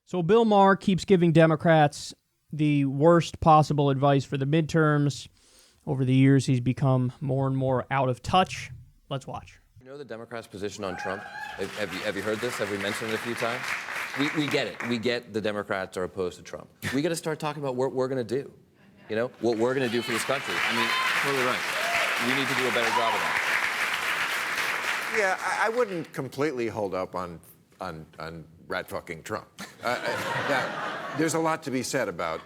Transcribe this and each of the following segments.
So Bill Maher keeps giving Democrats the worst possible advice for the midterms. Over the years, he's become more and more out of touch. Let's watch. You know the Democrats' position on Trump? Have you heard this? Have we mentioned it a few times? We get it. We get the Democrats are opposed to Trump. We got to start talking about what we're going to do. You know, what we're going to do for this country. I mean, totally right. We need to do a better job of that. Yeah, I wouldn't completely hold up on rat-fucking Trump. There's a lot to be said about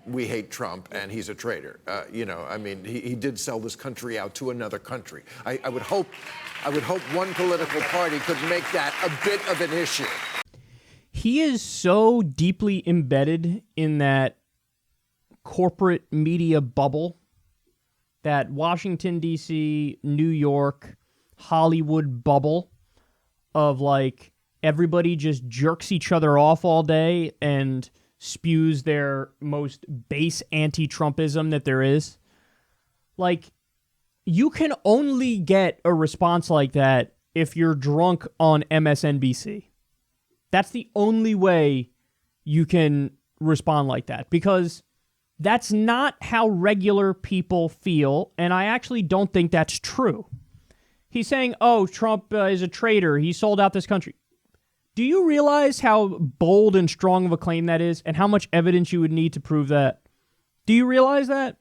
we hate Trump and he's a traitor. He did sell this country out to another country. I would hope one political party could make that a bit of an issue. He is so deeply embedded in that corporate media bubble, that Washington, D.C., New York, Hollywood bubble of like everybody just jerks each other off all day and spews their most base anti-Trumpism that there is. Like, you can only get a response like that if you're drunk on MSNBC. That's the only way you can respond like that, because that's not how regular people feel, and I actually don't think that's true. He's saying, oh, Trump is a traitor. He sold out this country. Do you realize how bold and strong of a claim that is and how much evidence you would need to prove that? Do you realize that?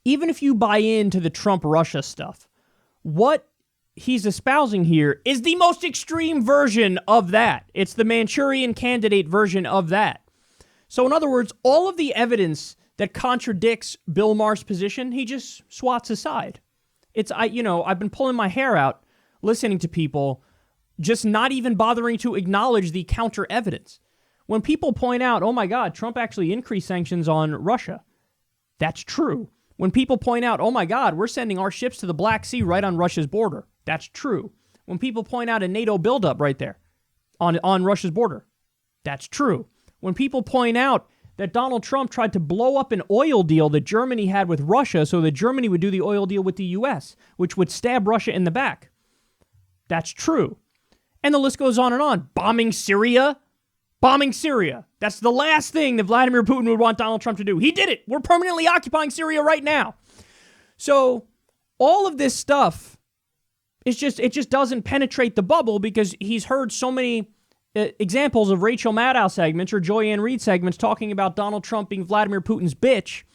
Even if you buy into the Trump-Russia stuff, what he's espousing here is the most extreme version of that. It's the Manchurian Candidate version of that. So in other words, all of the evidence that contradicts Bill Maher's position, he just swats aside. I've been pulling my hair out listening to people just not even bothering to acknowledge the counter evidence. When people point out, oh my God, Trump actually increased sanctions on Russia, that's true. When people point out, oh my God, we're sending our ships to the Black Sea right on Russia's border, that's true. When people point out a NATO buildup right there on Russia's border, that's true. When people point out that Donald Trump tried to blow up an oil deal that Germany had with Russia so that Germany would do the oil deal with the U.S., which would stab Russia in the back. That's true. And the list goes on and on. Bombing Syria. That's the last thing that Vladimir Putin would want Donald Trump to do. He did it. We're permanently occupying Syria right now. So all of this stuff is it just doesn't penetrate the bubble because he's heard so many examples of Rachel Maddow segments or Joy-Ann Reid segments talking about Donald Trump being Vladimir Putin's bitch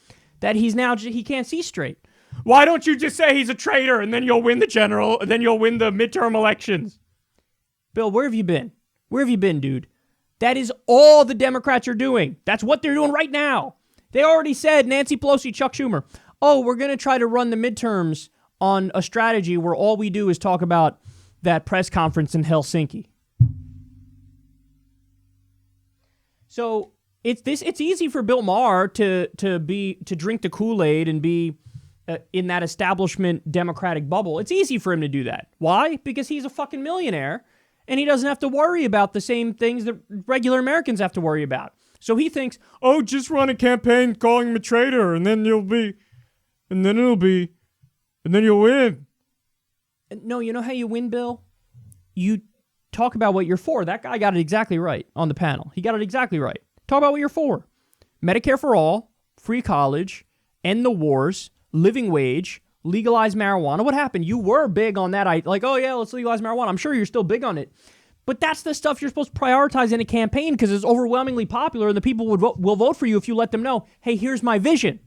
that he can't see straight. Why don't you just say he's a traitor and then you'll win the midterm elections? Bill, where have you been? Where have you been, dude? That is all the Democrats are doing. That's what they're doing right now. They already said, Nancy Pelosi, Chuck Schumer, oh, we're going to try to run the midterms on a strategy where all we do is talk about that press conference in Helsinki. So it's easy for Bill Maher to drink the Kool-Aid and be in that establishment Democratic bubble. It's easy for him to do that. Why? Because he's a fucking millionaire and he doesn't have to worry about the same things that regular Americans have to worry about. So he thinks, oh, just run a campaign calling him a traitor and then you'll win. No, you know how you win, Bill? You talk about what you're for. That guy got it exactly right on the panel. He got it exactly right. Talk about what you're for. Medicare for all, free college, end the wars, living wage, legalize marijuana. What happened? You were big on that. Oh yeah, let's legalize marijuana. I'm sure you're still big on it. But that's the stuff you're supposed to prioritize in a campaign because it's overwhelmingly popular and the people will vote for you if you let them know, hey, here's my vision.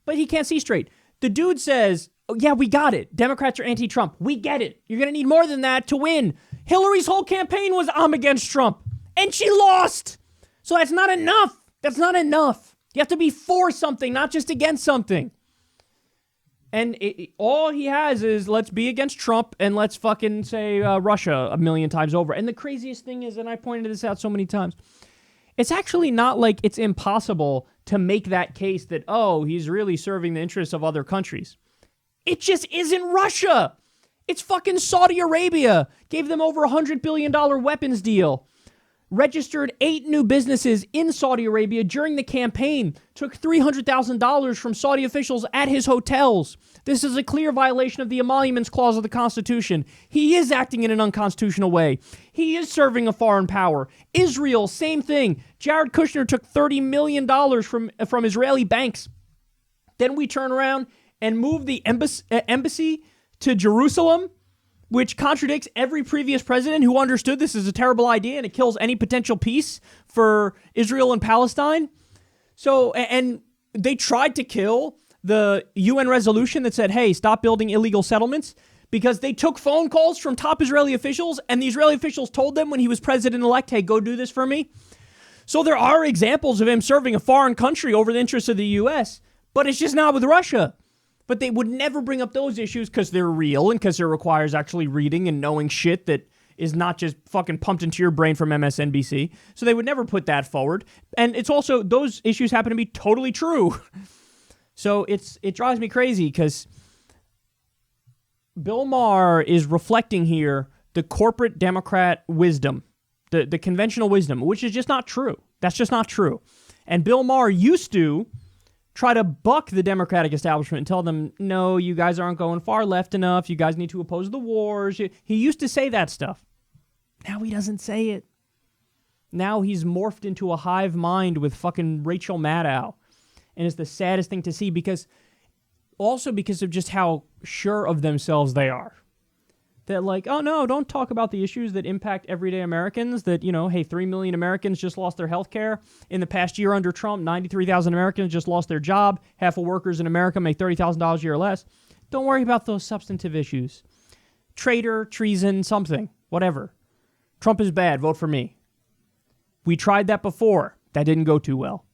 But he can't see straight. The dude says, oh, yeah, we got it. Democrats are anti-Trump. We get it. You're going to need more than that to win. Hillary's whole campaign was I'm against Trump. And she lost. So that's not enough. That's not enough. You have to be for something, not just against something. And all he has is let's be against Trump and let's fucking say Russia a million times over. And the craziest thing is, and I pointed this out so many times, it's actually not like it's impossible to make that case that, oh, he's really serving the interests of other countries. It just isn't Russia. It's fucking Saudi Arabia. Gave them over $100 billion weapons deal. registered 8 new businesses in Saudi Arabia during the campaign, took $300,000 from Saudi officials at his hotels. This is a clear violation of the Emoluments Clause of the Constitution. He is acting in an unconstitutional way. He is serving a foreign power. Israel, same thing. Jared Kushner took $30 million from Israeli banks. Then we turn around and move the embassy to Jerusalem, which contradicts every previous president who understood this is a terrible idea and it kills any potential peace for Israel and Palestine. So, and they tried to kill the UN resolution that said, hey, stop building illegal settlements, because they took phone calls from top Israeli officials, and the Israeli officials told them when he was president-elect, hey, go do this for me. So there are examples of him serving a foreign country over the interests of the U.S., but it's just not with Russia. But they would never bring up those issues because they're real and because it requires actually reading and knowing shit that is not just fucking pumped into your brain from MSNBC. So they would never put that forward. And it's also, those issues happen to be totally true. So it drives me crazy because Bill Maher is reflecting here the corporate Democrat wisdom, the conventional wisdom, which is just not true. That's just not true. And Bill Maher used to try to buck the Democratic establishment and tell them, no, you guys aren't going far left enough. You guys need to oppose the wars. He used to say that stuff. Now he doesn't say it. Now he's morphed into a hive mind with fucking Rachel Maddow. And it's the saddest thing to see because of just how sure of themselves they are. That like, oh no, don't talk about the issues that impact everyday Americans. That, hey, 3 million Americans just lost their health care. In the past year under Trump, 93,000 Americans just lost their job. Half of workers in America make $30,000 a year or less. Don't worry about those substantive issues. Traitor, treason, something, whatever. Trump is bad, vote for me. We tried that before. That didn't go too well.